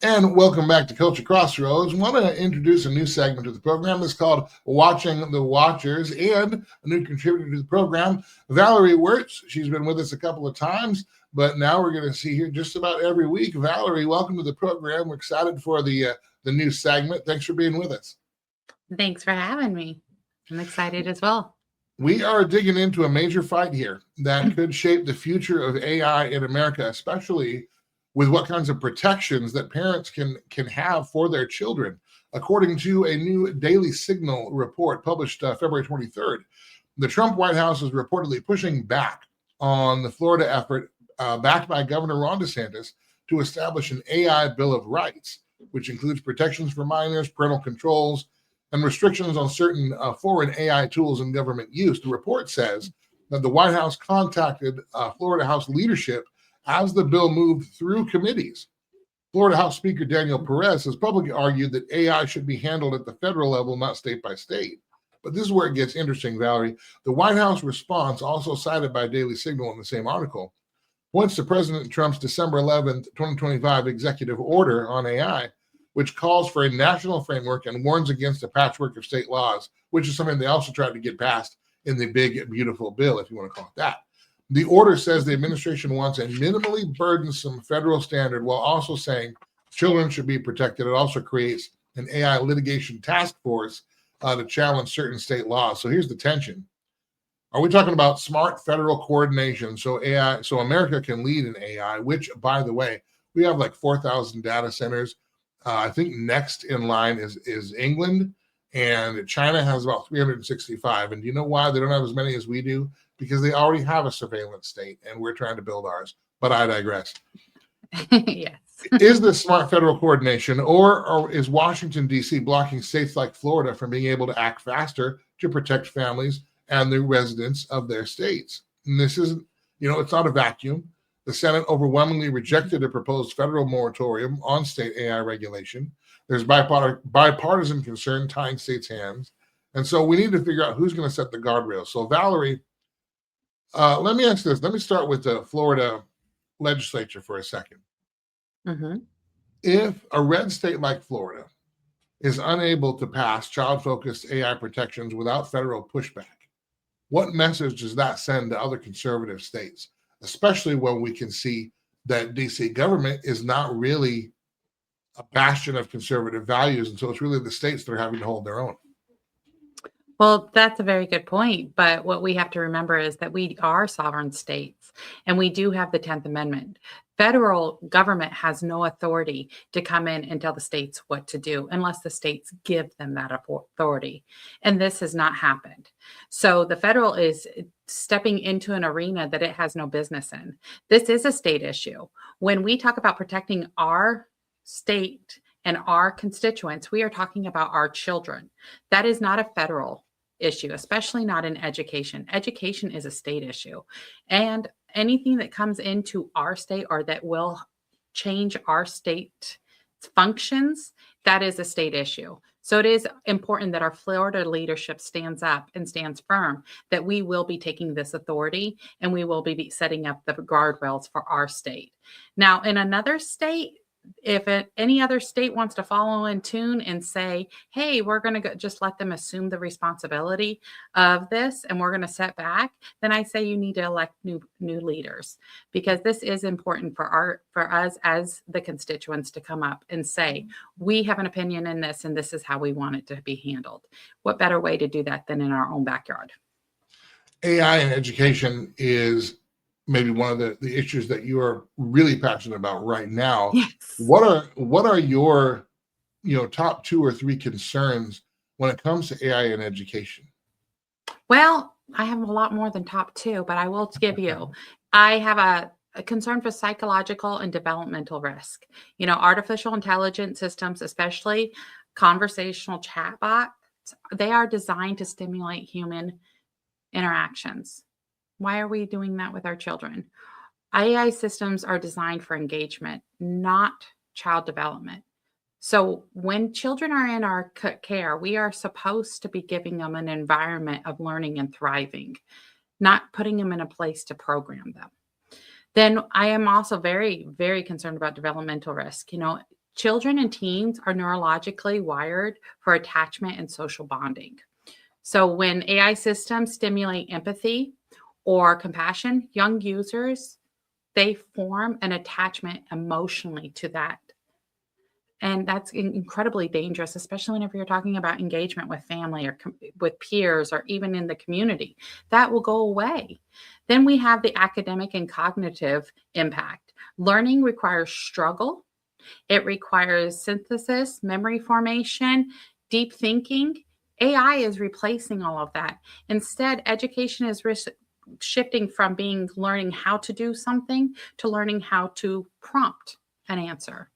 And welcome back to Culture Crossroads. I want to introduce a new segment to the program. It's called Watching the Watchers, and a new contributor to the program, Valerie Wuertz. She's been with us a couple of times, but now we're going to see her just about every week. Valerie, welcome to the program. We're excited for the new segment. Thanks for being with us. Thanks for having me. I'm excited as well. We are digging into a major fight here that could shape the future of AI in America, especially with what kinds of protections that parents can have for their children. According to a new Daily Signal report published February 23rd, the Trump White House is reportedly pushing back on the Florida effort backed by Governor Ron DeSantis to establish an AI Bill of Rights, which includes protections for minors, parental controls, and restrictions on certain foreign AI tools in government use. The report says that the White House contacted Florida House leadership as the bill moved through committees. Florida House Speaker Daniel Perez has publicly argued that AI should be handled at the federal level, not state by state. But this is where it gets interesting, Valerie. The White House response, also cited by Daily Signal in the same article, points to President Trump's December 11th, 2025 executive order on AI, which calls for a national framework and warns against a patchwork of state laws, which is something they also tried to get passed in the big, beautiful bill, if you want to call it that. The order says the administration wants a minimally burdensome federal standard while also saying children should be protected. It also creates an AI litigation task force to challenge certain state laws. So here's the tension. Are we talking about smart federal coordination so America can lead in AI, which, by the way, we have like 4,000 data centers. I think next in line is England, and China has about 365. And do you know why they don't have as many as we do? Because they already have a surveillance state, and we're trying to build ours. But I digress. Yes. Is this smart federal coordination, or is Washington, D.C. blocking states like Florida from being able to act faster to protect families and the residents of their states? And this isn't, it's not a vacuum. The Senate overwhelmingly rejected a proposed federal moratorium on state AI regulation. There's bipartisan concern tying states' hands. And so we need to figure out who's going to set the guardrails. So, Valerie, let me ask this. Let me start with the Florida legislature for a second. Mm-hmm. If a red state like Florida is unable to pass child-focused AI protections without federal pushback, what message does that send to other conservative states, especially when we can see that DC government is not really a bastion of conservative values, and so it's really the states that are having to hold their own? Well, that's a very good point. But what we have to remember is that we are sovereign states, and we do have the 10th Amendment. Federal government has no authority to come in and tell the states what to do unless the states give them that authority. And this has not happened. So the federal is stepping into an arena that it has no business in. This is a state issue. When we talk about protecting our state and our constituents, we are talking about our children. That is not a federal issue, especially not in education. Education is a state issue. And anything that comes into our state or that will change our state functions, that is a state issue. So it is important that our Florida leadership stands up and stands firm that we will be taking this authority and we will be setting up the guardrails for our state. Now, in another state, if any other state wants to follow in tune and say, hey, we're going to just let them assume the responsibility of this and we're going to set back, then I say you need to elect new leaders, because this is important for us as the constituents to come up and say, we have an opinion in this and this is how we want it to be handled. What better way to do that than in our own backyard? AI in education is maybe one of the issues that you are really passionate about right now. Yes. What are your top 2 or 3 concerns when it comes to AI in education? Well, I have a lot more than top 2, but I will give you. I have a concern for psychological and developmental risk. Artificial intelligence systems, especially conversational chatbots, they are designed to stimulate human interactions. Why are we doing that with our children? AI systems are designed for engagement, not child development. So when children are in our care, we are supposed to be giving them an environment of learning and thriving, not putting them in a place to program them. Then I am also very, very concerned about developmental risk. children and teens are neurologically wired for attachment and social bonding. So when AI systems stimulate empathy or compassion, young users, they form an attachment emotionally to that. And that's incredibly dangerous, especially whenever you're talking about engagement with family or with peers or even in the community. That will go away. Then we have the academic and cognitive impact. Learning requires struggle. It requires synthesis, memory formation, deep thinking. AI is replacing all of that. Instead, education is shifting from being learning how to do something to learning how to prompt an answer.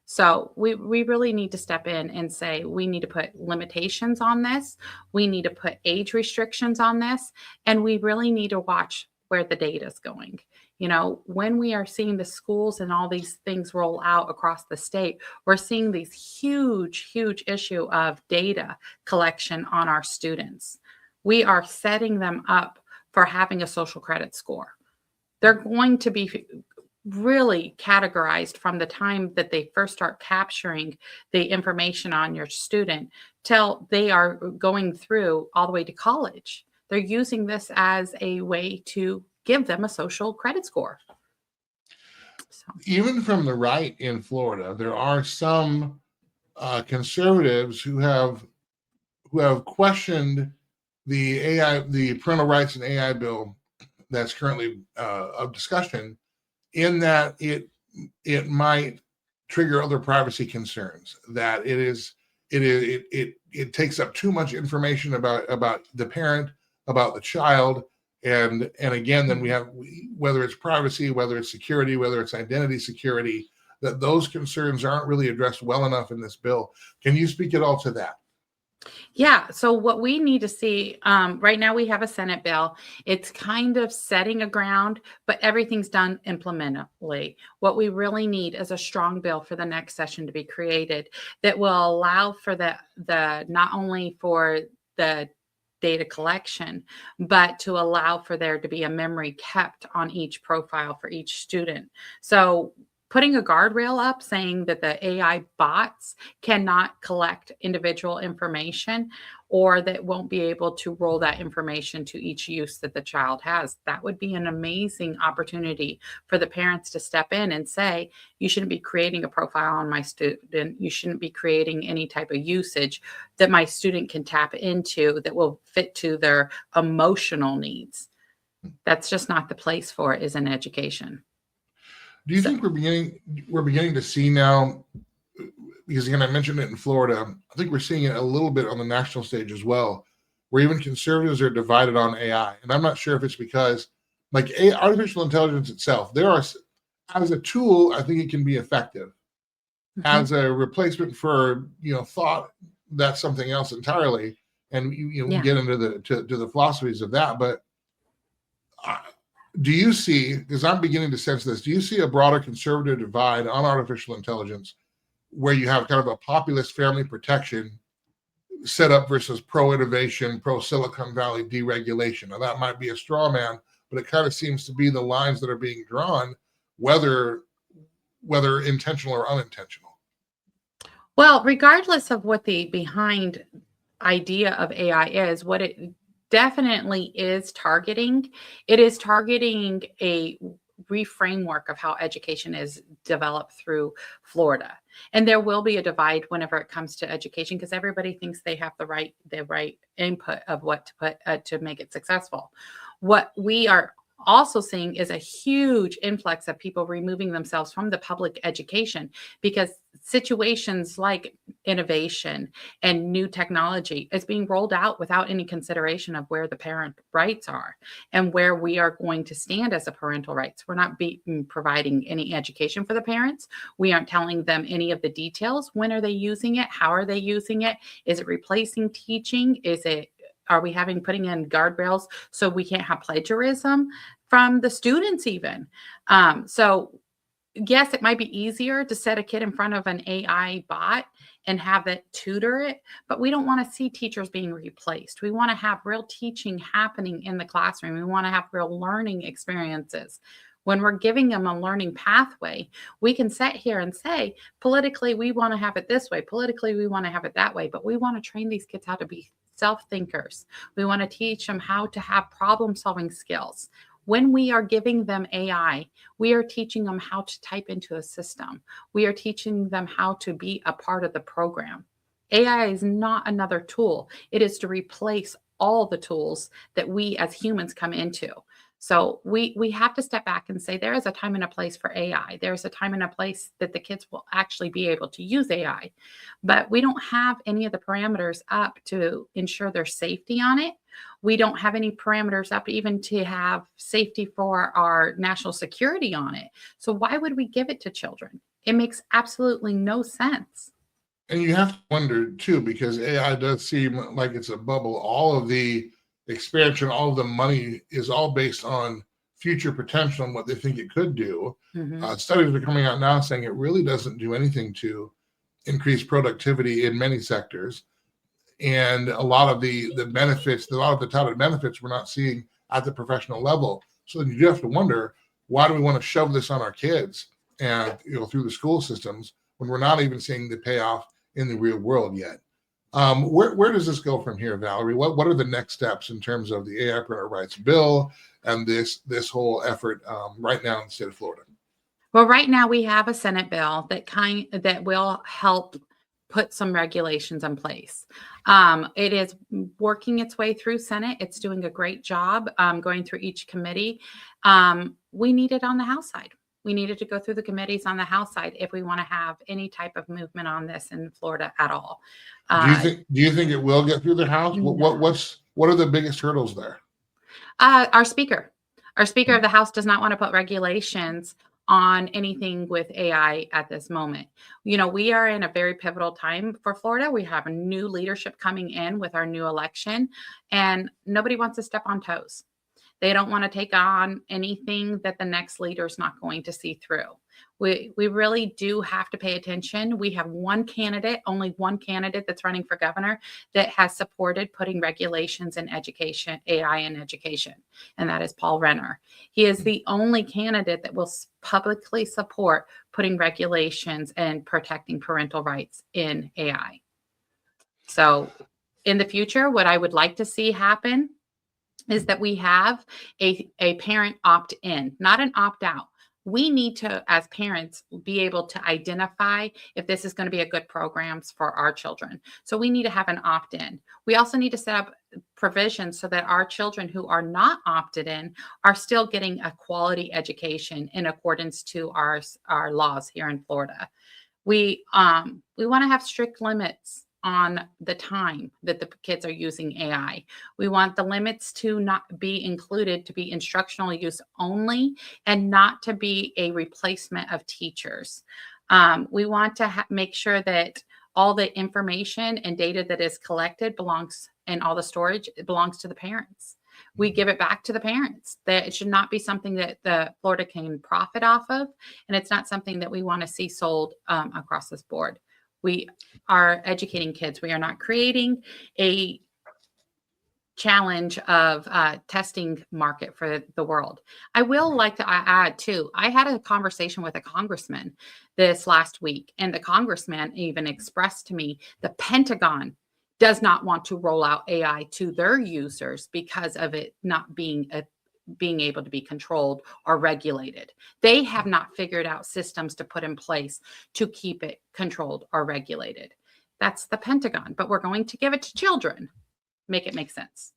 So we really need to step in and say we need to put limitations on this. We need to put age restrictions on this. And we really need to watch where the data is going. You know, when we are seeing the schools and all these things roll out across the state, we're seeing these huge issue of data collection on our students. We are setting them up for having a social credit score. They're going to be really categorized from the time that they first start capturing the information on your student till they are going through all the way to college. They're using this as a way to give them a social credit score. So. Even from the right in Florida, there are some conservatives who have questioned the parental rights and AI bill that's currently of discussion, in that it might trigger other privacy concerns, that it takes up too much information about the parent, about the child, and again, then we have, whether it's privacy, whether it's security, whether it's identity security, that those concerns aren't really addressed well enough in this bill. Can you speak at all to that? Yeah. So what we need to see right now, we have a Senate bill. It's kind of setting a ground, but everything's done implementably. What we really need is a strong bill for the next session to be created that will allow for the not only for the data collection, but to allow for there to be a memory kept on each profile for each student. So putting a guardrail up saying that the AI bots cannot collect individual information, or that won't be able to roll that information to each use that the child has. That would be an amazing opportunity for the parents to step in and say, you shouldn't be creating a profile on my student. You shouldn't be creating any type of usage that my student can tap into that will fit to their emotional needs. That's just not the place for it, is in education. Do you think we're beginning to see now, because again, I mentioned it in Florida, I think we're seeing it a little bit on the national stage as well, where even conservatives are divided on AI. And I'm not sure if it's because, like, artificial intelligence itself, as a tool, I think it can be effective. Mm-hmm. As a replacement for, thought, that's something else entirely. And we get into the philosophies of that. But do you see, because I'm beginning to sense this, do you see a broader conservative divide on artificial intelligence where you have kind of a populist family protection setup versus pro-innovation, pro-Silicon Valley deregulation? Now, that might be a straw man, but it kind of seems to be the lines that are being drawn, whether intentional or unintentional. Well, regardless of what the behind idea of AI is, what it definitely is targeting, it is targeting a reframework of how education is developed through Florida. And there will be a divide whenever it comes to education, because everybody thinks they have the right input of what to put to make it successful. What we are also seeing is a huge influx of people removing themselves from the public education, because situations like innovation and new technology is being rolled out without any consideration of where the parent rights are and where we are going to stand as a parental rights. We're not providing any education for the parents. We aren't telling them any of the details. When are they using it? How are they using it? Is it replacing teaching? Are we putting in guardrails so we can't have plagiarism from the students even? So yes, it might be easier to set a kid in front of an AI bot and have it tutor it, but we don't want to see teachers being replaced. We want to have real teaching happening in the classroom. We want to have real learning experiences. When we're giving them a learning pathway, we can sit here and say, politically, we want to have it this way. Politically, we want to have it that way. But we want to train these kids how to be self-thinkers. We want to teach them how to have problem-solving skills. When we are giving them AI, we are teaching them how to type into a system. We are teaching them how to be a part of the program. AI is not another tool. It is to replace all the tools that we as humans come into. So we have to step back and say there is a time and a place for AI. There's a time and a place that the kids will actually be able to use AI. But we don't have any of the parameters up to ensure their safety on it. We don't have any parameters up even to have safety for our national security on it. So why would we give it to children? It makes absolutely no sense. And you have to wonder too, because AI does seem like it's a bubble. All of the expansion, all of the money is all based on future potential and what they think it could do. Studies are coming out now saying it really doesn't do anything to increase productivity in many sectors. And a lot of the benefits, a lot of the touted benefits we're not seeing at the professional level. So then you do have to wonder, why do we want to shove this on our kids and through the school systems when we're not even seeing the payoff in the real world yet? Where does this go from here, Valerie? What are the next steps in terms of the AI parental rights bill and this whole effort right now in the state of Florida? Well, right now we have a Senate bill that will help put some regulations in place. It is working its way through Senate. It's doing a great job going through each committee. We need it on the House side. We needed to go through the committees on the House side if we want to have any type of movement on this in Florida at all. Do you think it will get through the House? No. What are the biggest hurdles there? Our speaker of the House does not want to put regulations on anything with AI at this moment. We are in a very pivotal time for Florida. We have a new leadership coming in with our new election, and nobody wants to step on toes. They don't want to take on anything that the next leader is not going to see through. We really do have to pay attention. We have only one candidate that's running for governor that has supported putting regulations in education, AI in education, and that is Paul Renner. He is the only candidate that will publicly support putting regulations and protecting parental rights in AI. So in the future, what I would like to see happen is that we have a parent opt-in, not an opt-out. We need to, as parents, be able to identify if this is going to be a good programs for our children. So we need to have an opt-in. We also need to set up provisions so that our children who are not opted in are still getting a quality education in accordance to our laws here in Florida. We want to have strict limits on the time that the kids are using AI. We want the limits to not be included to be instructional use only and not to be a replacement of teachers. We want to make sure that all the information and data that is collected and all the storage belongs to the parents. We give it back to the parents. That it should not be something that the Florida can profit off of, and it's not something that we want to see sold across this board. We are educating kids. We are not creating a challenge of testing market for the world. I will like to add too, I had a conversation with a congressman this last week, and the congressman even expressed to me the Pentagon does not want to roll out AI to their users because of it not being able to be controlled or regulated. They have not figured out systems to put in place to keep it controlled or regulated. That's the Pentagon, but we're going to give it to children. Make it make sense.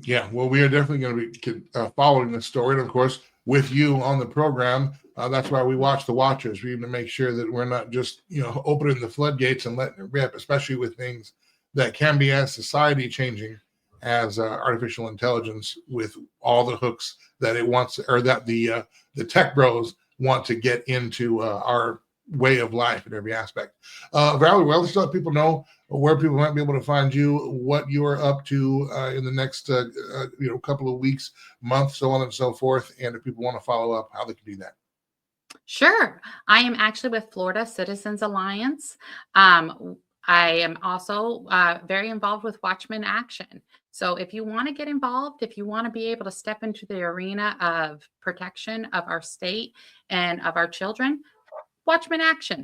Yeah, well, we are definitely going to be following this story, and of course, with you on the program. That's why we watch the watchers. We need to make sure that we're not just opening the floodgates and letting it rip, especially with things that can be as society changing as artificial intelligence, with all the hooks that it wants, or that the tech bros want to get into our way of life in every aspect. Valerie, well, let's let people know where people might be able to find you, what you're up to in the next couple of weeks, months, so on and so forth, and if people want to follow up, how they can do that. Sure. I am actually with Florida Citizens Alliance. I am also very involved with Watchman Action. So if you want to get involved, if you want to be able to step into the arena of protection of our state and of our children, watch them in action.